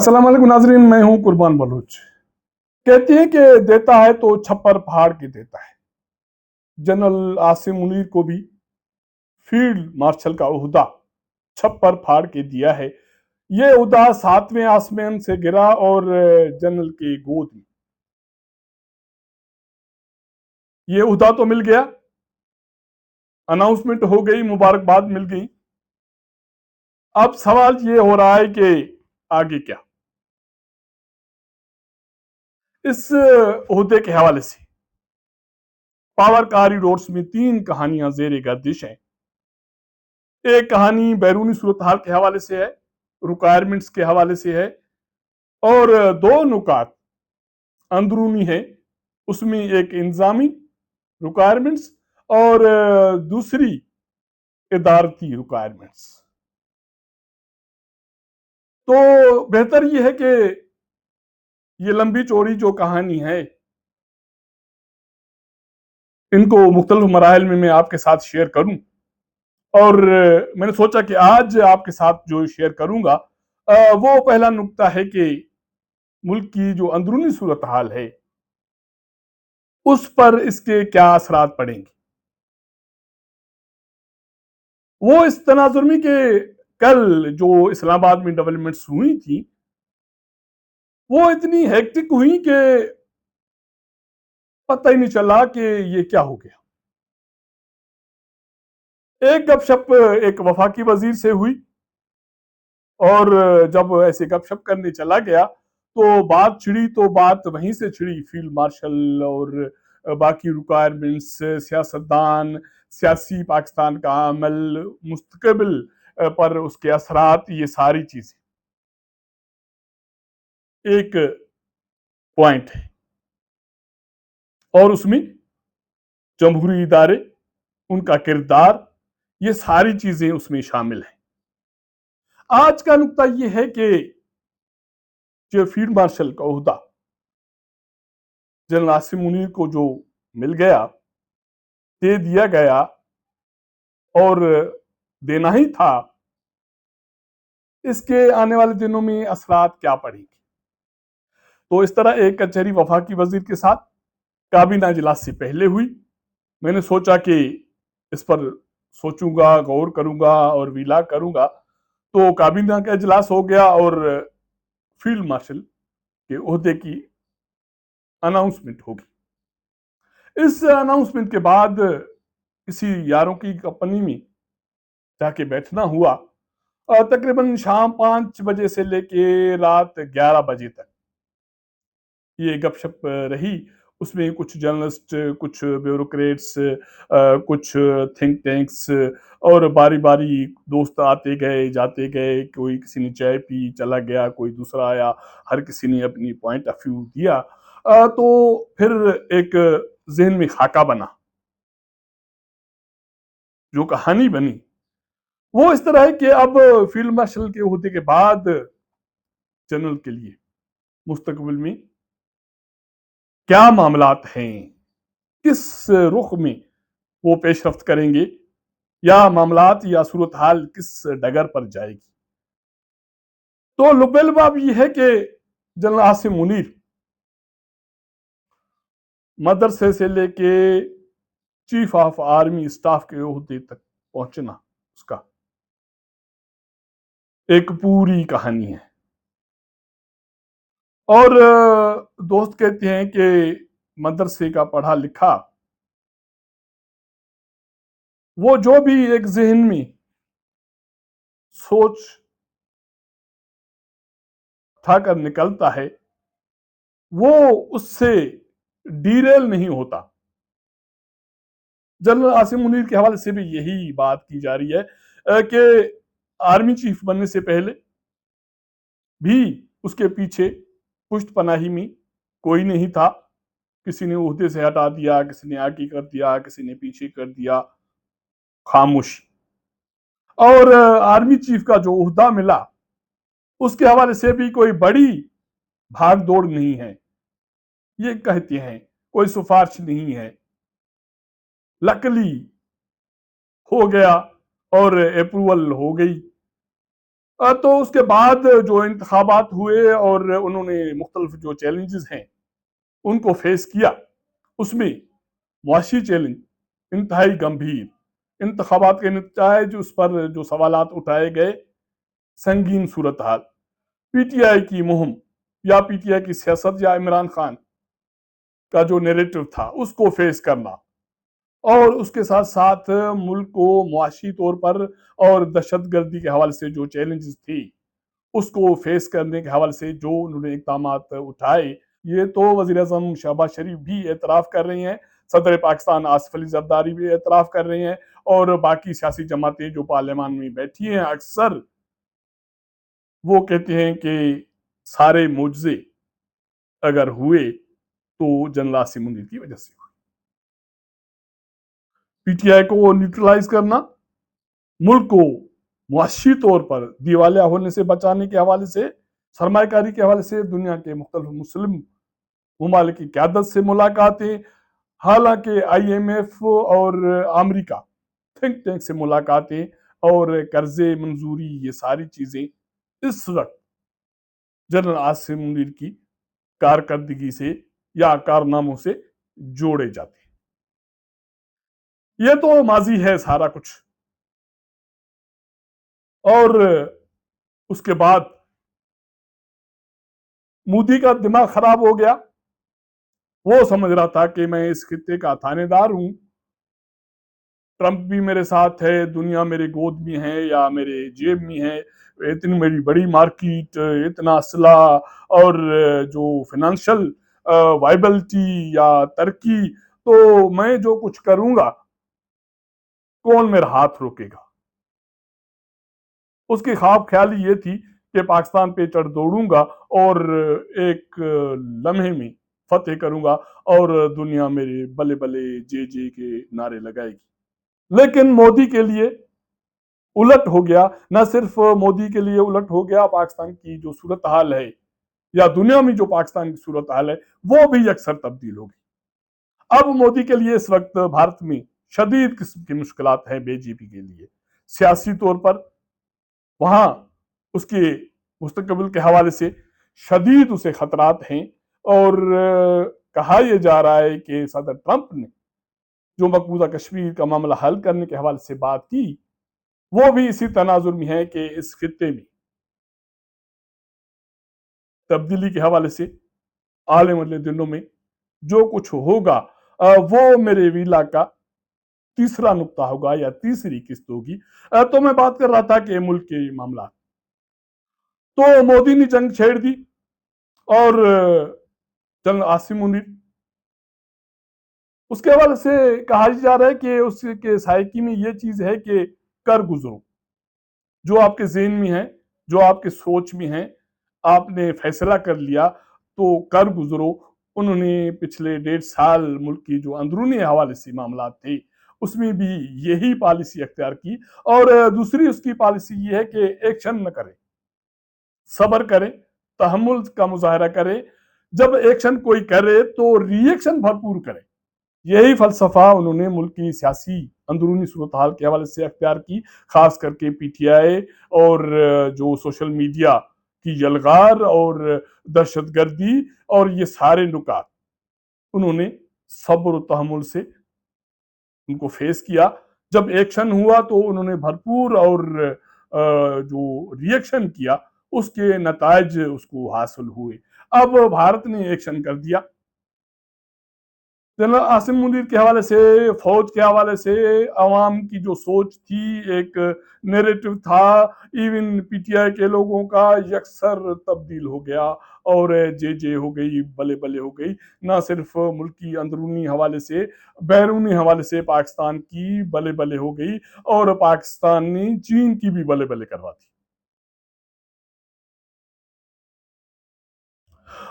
अस्सलाम वालेकुम नाजरीन, मैं हूं कुर्बान बलूच। कहते हैं कि देता है तो छप्पर फाड़ के देता है। जनरल आसिम मुनीर को भी फील्ड मार्शल का ओहदा छप्पर फाड़ के दिया है। ये ओहदा 7वें आसमान से गिरा और जनरल की गोद में ये ओहदा तो मिल गया, अनाउंसमेंट हो गई, मुबारकबाद मिल गई। अब सवाल ये हो रहा है कि आगे क्या। इस ओहदे के हवाले से पावर कॉरिडोर्स में 3 कहानियां जेर गर्दिश हैं। एक कहानी बैरूनी सूरत हाल के हवाले से है, रिक्वायरमेंट्स के हवाले से है, और 2 नुकात अंदरूनी है। उसमें एक इंतजामी रिक्वायरमेंट्स और दूसरी इदारती रिक्वायरमेंट्स। तो बेहतर यह है कि ये लंबी चौड़ी जो कहानी है इनको मुख्तलिफ मराहल में मैं आपके साथ शेयर करूं। और मैंने सोचा कि आज आपके साथ जो शेयर करूंगा वो पहला नुक्ता है कि मुल्क की जो अंदरूनी सूरत हाल है उस पर इसके क्या असरात पड़ेंगे। वो इस तनाजुर में कि कल जो इस्लामाबाद में डेवलपमेंट्स हुई थी वो इतनी हेक्टिक हुई कि पता ही नहीं चला कि ये क्या हो गया। एक गपशप एक वफाकी वजीर से हुई और जब ऐसे गपशप करने चला गया तो बात छिड़ी, तो बात वहीं से छिड़ी। फील्ड मार्शल और बाकी रिक्वायरमेंट्स, सियासतदान, सियासी पाकिस्तान का अमल, मुस्तकबिल पर उसके असरात, ये सारी चीजें एक पॉइंट है। और उसमें जमहूरी इदारे, उनका किरदार, ये सारी चीजें उसमें शामिल हैं। आज का नुक्ता यह है कि जो फील्ड मार्शल का ओहदा जनरल आसिम मुनीर को जो मिल गया, दे दिया गया और देना ही था, इसके आने वाले दिनों में असरात क्या पड़ेंगे। तो इस तरह एक कचहरी वफाकी वजीर के साथ काबीना इजलास से पहले हुई। मैंने सोचा कि इस पर सोचूंगा, गौर करूंगा और विला करूंगा। तो काबीना का इजलास हो गया और फील्ड मार्शल के ओहदे की अनाउंसमेंट होगी। इस अनाउंसमेंट के बाद किसी यारों की कंपनी में जाके बैठना हुआ और तकरीबन शाम 5 बजे से लेके रात 11 बजे तक ये गपशप रही। उसमें कुछ जर्नलिस्ट, कुछ ब्यूरोक्रेट्स, कुछ थिंक टैंक्स और बारी बारी दोस्त आते गए जाते गए। कोई किसी ने चाय पी चला गया, कोई दूसरा आया, हर किसी ने अपनी पॉइंट ऑफ व्यू दिया। तो फिर एक जहन में खाका बना, जो कहानी बनी वो इस तरह है कि अब फील्ड मार्शल के होते के बाद जनरल के लिए मुस्तकबिल में क्या मामलात हैं, किस रुख में वो पेशरफ्त करेंगे, या मामलात या सूरत हाल किस डगर पर जाएगी। तो लुबेलबाब ये है कि जनरल आसिम मुनीर मदरसे से लेके चीफ ऑफ आर्मी स्टाफ के ओहदे तक पहुंचना उसका एक पूरी कहानी है। और दोस्त कहते हैं कि मदरसे का पढ़ा लिखा वो जो भी एक जहन में सोच उठाकर निकलता है वो उससे डीरेल नहीं होता। जनरल आसिम मुनीर के हवाले से भी यही बात की जा रही है कि आर्मी चीफ बनने से पहले भी उसके पीछे पुष्ट पनाही में कोई नहीं था। किसी ने ओहदे से हटा दिया, किसी ने आगे कर दिया, किसी ने पीछे कर दिया, खामोशी। और आर्मी चीफ का जो ओहदा मिला उसके हवाले से भी कोई बड़ी भाग दौड़ नहीं है, ये कहते हैं। कोई सिफारिश नहीं है, लकली हो गया और अप्रूवल हो गई। تو اس کے بعد جو انتخابات ہوئے اور انہوں نے مختلف جو چیلنجز ہیں ان کو فیس کیا، اس میں معاشی چیلنج انتہائی گمبھیر، انتخابات کے نتائج، اس پر جو سوالات اٹھائے گئے، سنگین صورتحال، پی ٹی آئی کی مہم یا پی ٹی آئی کی سیاست یا عمران خان کا جو نیریٹو تھا اس کو فیس کرنا، اور اس کے ساتھ ساتھ ملک کو معاشی طور پر اور دہشت گردی کے حوالے سے جو چیلنجز تھی اس کو فیس کرنے کے حوالے سے جو انہوں نے اقدامات اٹھائے، یہ تو وزیر اعظم شہباز شریف بھی اعتراف کر رہی ہیں، صدر پاکستان آصف علی زرداری بھی اعتراف کر رہے ہیں، اور باقی سیاسی جماعتیں جو پارلیمان میں بیٹھی ہیں اکثر وہ کہتے ہیں کہ سارے معجزے اگر ہوئے تو جنرل عاصم منیر کی وجہ سے ہوئے۔ پی ٹی آئی کو نیوٹرلائز کرنا، ملک کو معاشی طور پر دیوالیہ ہونے سے بچانے کے حوالے سے، سرمایہ کاری کے حوالے سے دنیا کے مختلف مسلم ممالک کی قیادت سے ملاقاتیں، حالانکہ آئی ایم ایف اور امریکہ تھنک ٹینک سے ملاقاتیں اور قرضے منظوری، یہ ساری چیزیں اس وقت جنرل عاصم منیر کی کارکردگی سے یا کارناموں سے جوڑے جاتے ہیں۔ یہ تو ماضی ہے سارا کچھ، اور اس کے بعد مودی کا دماغ خراب ہو گیا، وہ سمجھ رہا تھا کہ میں اس خطے کا تھانے دار ہوں، ٹرمپ بھی میرے ساتھ ہے، دنیا میرے گود میں ہے یا میرے جیب میں ہے، اتنی میری بڑی مارکیٹ، اتنا اسلحہ اور جو فائنینشل وائبلٹی یا ترقی، تو میں جو کچھ کروں گا کون میرا ہاتھ روکے گا۔ اس کی خواب خیالی یہ تھی کہ پاکستان پہ چڑھ دوڑوں گا اور ایک لمحے میں فتح کروں گا اور دنیا میرے بلے بلے جے جے کے نعرے لگائے گی۔ لیکن مودی کے لیے الٹ ہو گیا، نہ صرف مودی کے لیے الٹ ہو گیا، پاکستان کی جو صورتحال ہے یا دنیا میں جو پاکستان کی صورتحال ہے وہ بھی اکثر تبدیل ہو گئی۔ اب مودی کے لیے اس وقت بھارت میں شدید قسم کی مشکلات ہیں، بی جے پی کے لیے سیاسی طور پر وہاں اس کے مستقبل کے حوالے سے شدید اسے خطرات ہیں، اور کہا یہ جا رہا ہے کہ صدر ٹرمپ نے جو مقبوضہ کشمیر کا معاملہ حل کرنے کے حوالے سے بات کی وہ بھی اسی تناظر میں ہے کہ اس خطے میں تبدیلی کے حوالے سے آنے والے دنوں میں جو کچھ ہوگا وہ میرے ویلا کا تیسرا نقطہ ہوگا یا تیسری قسط ہوگی۔ تو میں بات کر رہا تھا کہ ملک کے معاملات، تو مودی نے جنگ چھیڑ دی، اور جنرل عاصم منیر اس کے حوالے سے کہا جا رہا ہے کہ اس کے سائیکی میں یہ چیز ہے کہ کر گزرو، جو آپ کے ذہن میں ہے، جو آپ کے سوچ میں ہے، آپ نے فیصلہ کر لیا تو کر گزرو۔ انہوں نے پچھلے 1.5 سال ملک کی جو اندرونی حوالے سے معاملات تھے اس میں بھی یہی پالیسی اختیار کی، اور دوسری اس کی پالیسی یہ ہے کہ ایکشن نہ کرے، صبر کرے، تحمل کا مظاہرہ کرے، جب ایکشن کوئی کرے تو ری ایکشن بھرپور کرے۔ یہی فلسفہ انہوں نے ملک کی سیاسی اندرونی صورتحال کے حوالے سے اختیار کی، خاص کر کے پی ٹی آئی اور جو سوشل میڈیا کی یلغار اور دہشت گردی اور یہ سارے نکات انہوں نے صبر و تحمل سے ان کو فیس کیا۔ جب ایکشن ہوا تو انہوں نے بھرپور اور جو ری ایکشن کیا اس کے نتائج اس کو حاصل ہوئے۔ اب بھارت نے ایکشن کر دیا، جنرل عاصم منیر کے حوالے سے، فوج کے حوالے سے عوام کی جو سوچ تھی، ایک نیریٹو تھا، ایون پی ٹی آئی کے لوگوں کا یکسر تبدیل ہو گیا اور جے جے ہو گئی، بلے بلے ہو گئی، نہ صرف ملکی اندرونی حوالے سے بیرونی حوالے سے پاکستان کی بلے بلے ہو گئی، اور پاکستان نے چین کی بھی بلے بلے کروا دی۔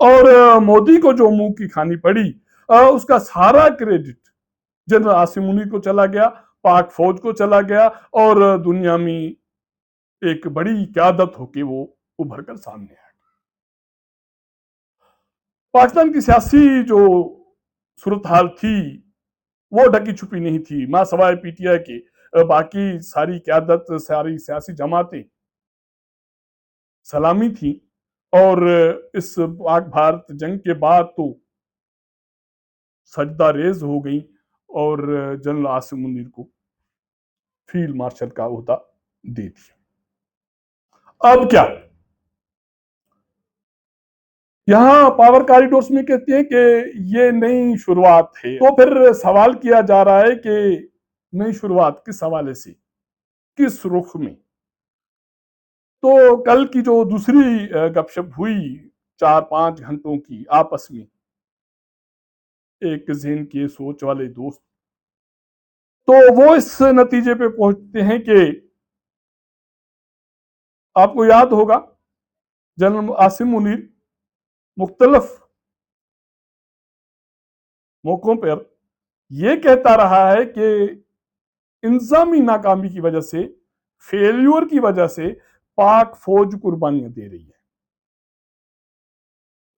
اور مودی کو جو منہ کی کھانی پڑی اس کا سارا کریڈٹ جنرل عاصم منیر کو چلا گیا، پاک فوج کو چلا گیا، اور دنیا میں ایک بڑی قیادت ہو کے وہ ابھر کر سامنے آئے۔ پاکستان کی سیاسی جو صورتحال تھی وہ ڈھکی چھپی نہیں تھی، ماں سوائے پی ٹی آئی کے باقی ساری قیادت، ساری سیاسی جماعتیں सलामी थी, और इस पाक भारत जंग के बाद तो सजदा रेज हो गई और जनरल आसिम मुनीर को फील्ड मार्शल का ओहदा दे दिया। अब क्या, यहाँ पावर कॉरिडोर्स में कहते हैं कि ये नई शुरुआत है, तो फिर सवाल किया जा रहा है कि नई शुरुआत किस हवाले से, किस रुख में। तो कल की जो दूसरी गपशप हुई 4-5 घंटों की आपस में एक जहन के सोच वाले दोस्त, तो वो इस नतीजे पे पहुंचते हैं कि आपको याद होगा जनरल आसिम मुनीर मुख्तलफ मौकों पर यह कहता रहा है कि इंतजामी नाकामी की वजह से, फेल्यूर की वजह से पाक फौज कुर्बानियां दे रही है।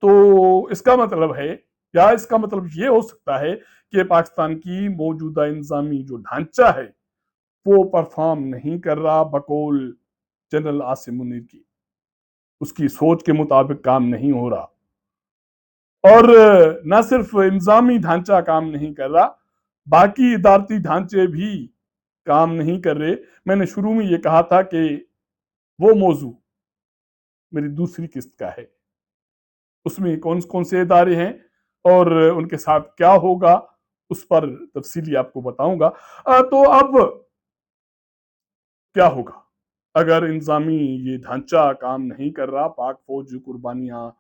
तो इसका मतलब है, या इसका मतलब ये हो सकता है कि पाकिस्तान की मौजूदा इंतजामी जो ढांचा है वो परफॉर्म नहीं कर रहा बकौल जनरल आसिम मुनीर की, उसकी सोच के मुताबिक काम नहीं हो रहा। और न सिर्फ इंतजामी ढांचा काम नहीं कर रहा, बाकी इदारती ढांचे भी काम नहीं कर रहे। मैंने शुरू में ये कहा था कि वो मौजू मेरी दूसरी किस्त का है, उसमें कौन कौन से इदारे हैं और उनके साथ क्या होगा उस पर तफसीली आपको बताऊंगा। तो अब क्या होगा अगर इंतजामी ये ढांचा काम नहीं कर रहा, पाक फौज जो कुर्बानियां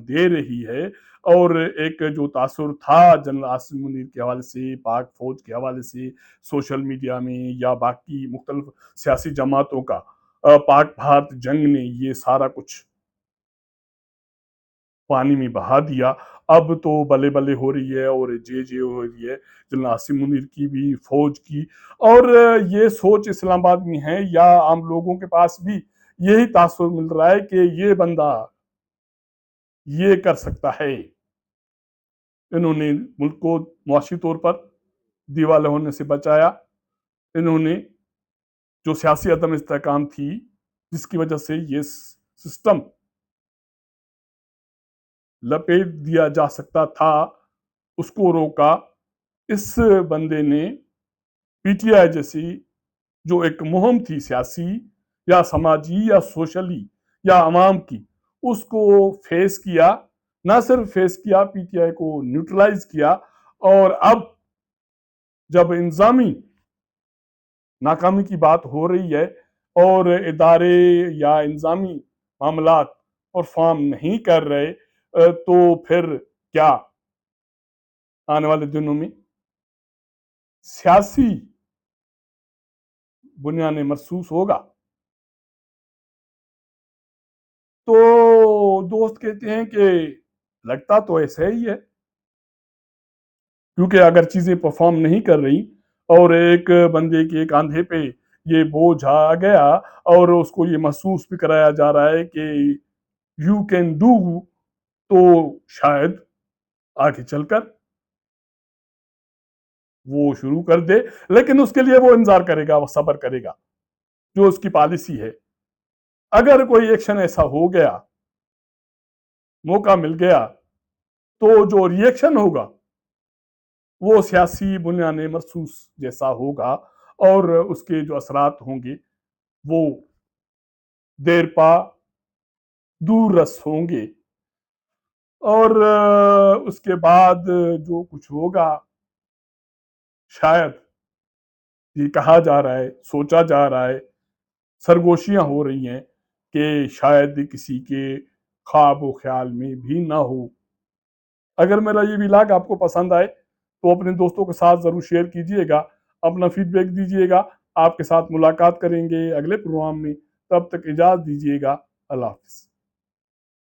दे रही है, और एक जो तासुर था जनरल आसिम मुनीर के हवाले से, पाक फौज के हवाले से सोशल मीडिया में या बाकी मुख्तलिफ सियासी जमातों का, पाक भारत जंग ने ये सारा कुछ पानी में बहा दिया। अब तो बल्ले बल्ले हो रही है और जे हो रही है जनरल आसिम मुनीर की भी, फौज की। और ये सोच इस्लामाबाद में है या आम लोगों के पास भी यही तासुर मिल रहा है कि ये बंदा ये कर सकता है। इन्होंने मुल्क को मुआशी तौर पर दीवाले होने से बचाया, इन्होंने जो सियासी अदम इस्तेहकाम थी जिसकी वजह से ये सिस्टम लपेट दिया जा सकता था, उसको रोका। इस बंदे ने पीटीआई जैसी जो एक मुहिम थी सियासी या समाजी या सोशली या अवाम की, उसको फेस किया। ना सिर्फ फेस किया, पीटीआई को न्यूट्रलाइज किया। और अब जब इंतजामी नाकामी की बात हो रही है और इदारे या इंतजामी मामलात परफॉर्म नहीं कर रहे, तो फिर क्या आने वाले दिनों में सियासी बुनियाद महसूस होगा। तो दोस्त कहते हैं कि लगता तो ऐसा ही है, क्योंकि अगर चीजें परफॉर्म नहीं कर रही और एक बंदे के कांधे पे ये बोझ आ गया और उसको ये महसूस भी कराया जा रहा है कि यू कैन डू, तो शायद आगे चलकर वो शुरू कर दे। लेकिन उसके लिए वो इंतजार करेगा, वो सब्र करेगा, जो उसकी पॉलिसी है। अगर कोई एक्शन ऐसा हो गया, मौका मिल गया, तो जो रिएक्शन होगा वो सियासी बुनियाद महसूस जैसा होगा और उसके जो असरात होंगे वो देर पा दूर रस होंगे। और उसके बाद जो कुछ होगा, शायद ये कहा जा रहा है, सोचा जा रहा है, सरगोशियां हो रही हैं कि शायद किसी के ख्वाब व ख्याल में भी ना हो। अगर मेरा ये व्लॉग आपको पसंद आए तो अपने दोस्तों के साथ ज़रूर शेयर कीजिएगा, अपना फीडबैक दीजिएगा। आपके साथ मुलाकात करेंगे अगले प्रोग्राम में, तब तक इजाज़त दीजिएगा। अल्लाह हाफ़िज़।